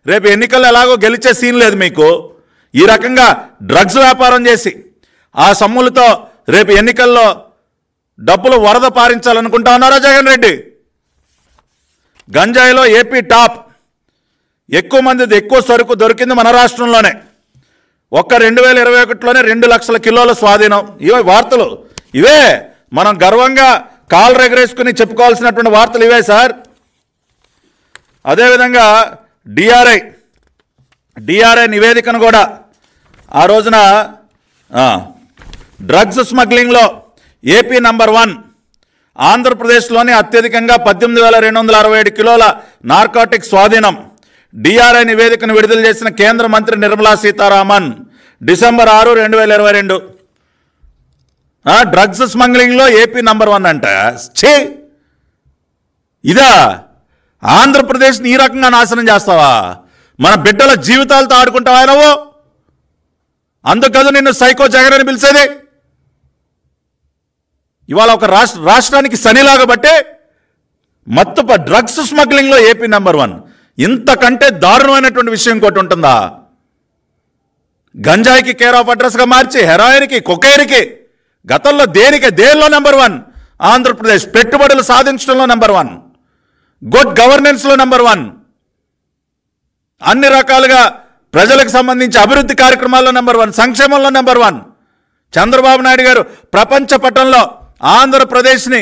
రేపు ఎన్నికల్లో ఎలాగో గెలిచే సీన్ లేదు మీకు. ఈ రకంగా డ్రగ్స్ వ్యాపారం చేసి ఆ సొమ్ములతో రేపు ఎన్నికల్లో డబ్బులు వరద పారించాలనుకుంటా ఉన్నారా జగన్ రెడ్డి? గంజాయిలో ఏపీ టాప్, ఎక్కువ మంది ఎక్కువ సరుకు దొరికింది మన రాష్ట్రంలోనే. ఒక్క 2021లోనే 2 లక్షల కిలోల స్వాధీనం. ఇవే వార్తలు, ఇవే మనం గర్వంగా కాళ్ళు రెగరేసుకుని చెప్పుకోవాల్సినటువంటి వార్తలు ఇవే సార్. అదేవిధంగా డిఆర్ఐ నివేదికను కూడా ఆ రోజున డ్రగ్స్ స్మగ్లింగ్లో ఏపీ నంబర్ 1, ఆంధ్రప్రదేశ్లోని అత్యధికంగా 18,267 కిలోల నార్కోటిక్ స్వాధీనం. డిఆర్ఐ నివేదికను విడుదల చేసిన కేంద్ర మంత్రి నిర్మలా సీతారామన్ డిసెంబర్ 6, 2022. డ్రగ్స్ స్మగ్లింగ్లో ఏపీ నంబర్ 1 అంట. ఇదా ఆంధ్రప్రదేశ్ని ఈ రకంగా నాశనం చేస్తావా? మన బిడ్డల జీవితాలతో ఆడుకుంటావా నువ్వు? అందుకదు నిన్ను సైకో జగన్ అని పిలిచేది. ఇవాళ ఒక రాష్ట్రానికి శనిలాగా బట్టే డ్రగ్స్ స్మగ్లింగ్లో ఏపీ నంబర్ 1. ఇంతకంటే దారుణమైనటువంటి విషయం ఇంకోటి ఉంటుందా? గంజాయికి కేర్ ఆఫ్ అడ్రస్గా మార్చి హెరాయిన్కి, కొకైన్కి, గతంలో దేనిలో నెంబర్ 1 ఆంధ్రప్రదేశ్. పెట్టుబడులు సాధించడంలో నెంబర్ 1, గుడ్ గవర్నెన్స్లో నెంబర్ 1, అన్ని రకాలుగా ప్రజలకు సంబంధించి అభివృద్ధి కార్యక్రమాల్లో నెంబర్ 1, సంక్షేమంలో నెంబర్ 1. చంద్రబాబు నాయుడు గారు ప్రపంచ పటంలో ఆంధ్రప్రదేశ్ని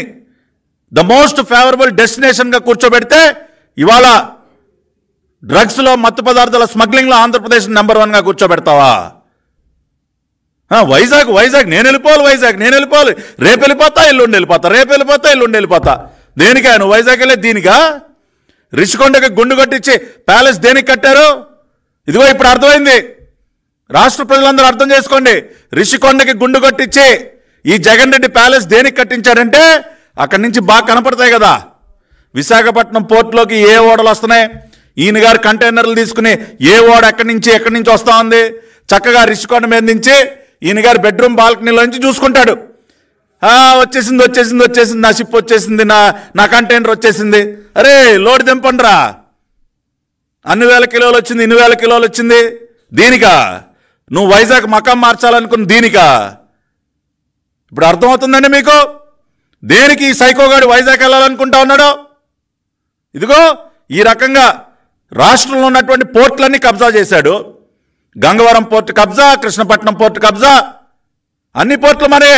ద మోస్ట్ ఫేవరబుల్ డెస్టినేషన్గా కూర్చోబెడితే ఇవాళ డ్రగ్స్లో, మత్తు పదార్థాల స్మగ్లింగ్లో ఆంధ్రప్రదేశ్ నెంబర్ 1గా కూర్చోబెడతావా? వైజాగ్ నేను వెళ్ళిపోవాలి, రేపు వెళ్ళిపోతా, ఎల్లుండి వెళ్ళిపోతా. దేనికా నువ్వు వైజాగ్ వెళ్ళే? దీనికా? రిషికొండకి గుండు కొట్టించి ప్యాలెస్ దేనికి కట్టారు? ఇదిగో ఇప్పుడు అర్థమైంది. రాష్ట్ర ప్రజలందరూ అర్థం చేసుకోండి. రిషికొండకి గుండు కొట్టించి ఈ జగన్ రెడ్డి ప్యాలెస్ దేనికి కట్టించాడంటే అక్కడి నుంచి బాగా కనపడతాయి కదా. విశాఖపట్నం పోర్టులోకి ఏ ఓడలు వస్తున్నాయి, ఈయన గారు కంటైనర్లు తీసుకుని ఏ ఓడ ఎక్కడి నుంచి వస్తూ ఉంది, చక్కగా రిషికొండ మీద నుంచి ఈయన గారు బెడ్రూమ్ బాల్కనీలోంచి చూసుకుంటాడు. వచ్చేసింది, నా షిప్ వచ్చేసింది, నా కంటైనర్ వచ్చేసింది. అరే లోడ్ దింపండిరా, అన్ని వేల కిలోలు వచ్చింది, ఇన్ని వేల కిలోలు వచ్చింది. దీనికా నువ్వు వైజాగ్ మకాం మార్చాలనుకున్న? దీనికా? ఇప్పుడు అర్థమవుతుందండి మీకు దేనికి ఈ సైకోగాడు వైజాగ్ వెళ్ళాలనుకుంటా ఉన్నాడో? ఇదిగో ఈ రకంగా రాష్ట్రంలో ఉన్నటువంటి పోర్టులన్నీ కబ్జా చేశాడు. గంగవరం పోర్టు కబ్జా, కృష్ణపట్నం పోర్టు కబ్జా, అన్ని పోర్టులు మరే.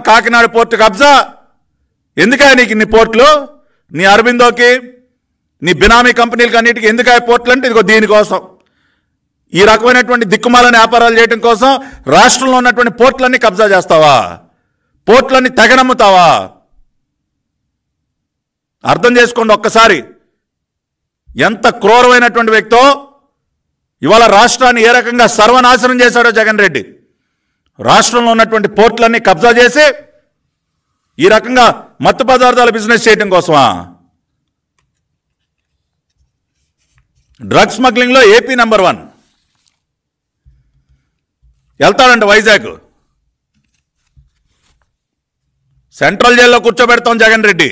కాకినాడ పోర్టు కబ్జా. ఎందుకా నీకు ఇన్ని పోర్టులు? నీ అరబిందోకి, నీ బినామీ కంపెనీలకి అన్నిటికీ ఎందుకా పోర్టులు అంటే ఇదిగో దీనికోసం. ఈ రకమైనటువంటి దిక్కుమాలని వ్యాపారాలు చేయడం కోసం రాష్ట్రంలో ఉన్నటువంటి పోర్టులన్నీ కబ్జా చేస్తావా? పోర్టులన్నీ తెగనమ్ముతావా? అర్థం చేసుకోండి ఒక్కసారి. ఎంత క్రూరమైనటువంటి వ్యక్తో ఇవాళ రాష్ట్రాన్ని ఏ రకంగా సర్వనాశనం చేశాడో జగన్ రెడ్డి. రాష్ట్రంలో ఉన్నటువంటి పోర్టులన్నీ కబ్జా చేసి ఈ రకంగా మత్తు పదార్థాల బిజినెస్ చేయడం కోసమా? డ్రగ్ స్మగ్లింగ్లో ఏపీ నంబర్ 1. వెళ్తాడంట వైజాగ్. సెంట్రల్ జైల్లో కూర్చోబెడతాం జగన్ రెడ్డి.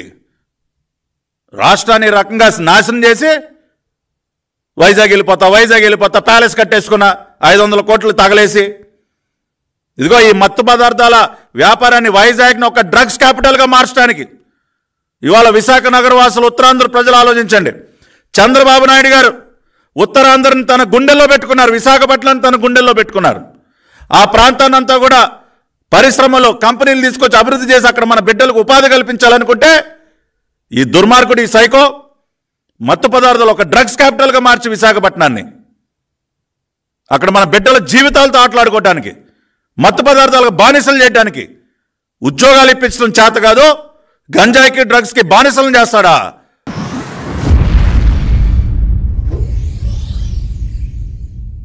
రాష్ట్రాన్ని రకంగా నాశనం చేసి వైజాగ్ వెళ్ళిపోతా, ప్యాలెస్ కట్టేసుకున్న 500 కోట్లు తగలేసి. ఇదిగో ఈ మత్తు పదార్థాల వ్యాపారాన్ని వైజాగ్ని ఒక డ్రగ్స్ క్యాపిటల్గా మార్చడానికి ఇవాళ విశాఖ నగర వాసులు, ఉత్తరాంధ్ర ప్రజలు ఆలోచించండి. చంద్రబాబు నాయుడు గారు ఉత్తరాంధ్రని తన గుండెల్లో పెట్టుకున్నారు, విశాఖపట్నాన్ని తన గుండెల్లో పెట్టుకున్నారు. ఆ ప్రాంతాన్ని అంతా కూడా పరిశ్రమలు, కంపెనీలు తీసుకొచ్చి అభివృద్ధి చేసి అక్కడ మన బిడ్డలకు ఉపాధి కల్పించాలనుకుంటే ఈ దుర్మార్గుడు, ఈ సైకో మత్తు పదార్థాలు ఒక డ్రగ్స్ క్యాపిటల్గా మార్చి విశాఖపట్నాన్ని అక్కడ మన బిడ్డల జీవితాలతో ఆటలాడుకోవడానికి, మత్తు పదార్థాలకు బానిసలు చేయడానికి, ఉద్యోగాలు ఇప్పించడం చేత కాదు, గంజాయికి డ్రగ్స్కి బానిసలను చేస్తాడా?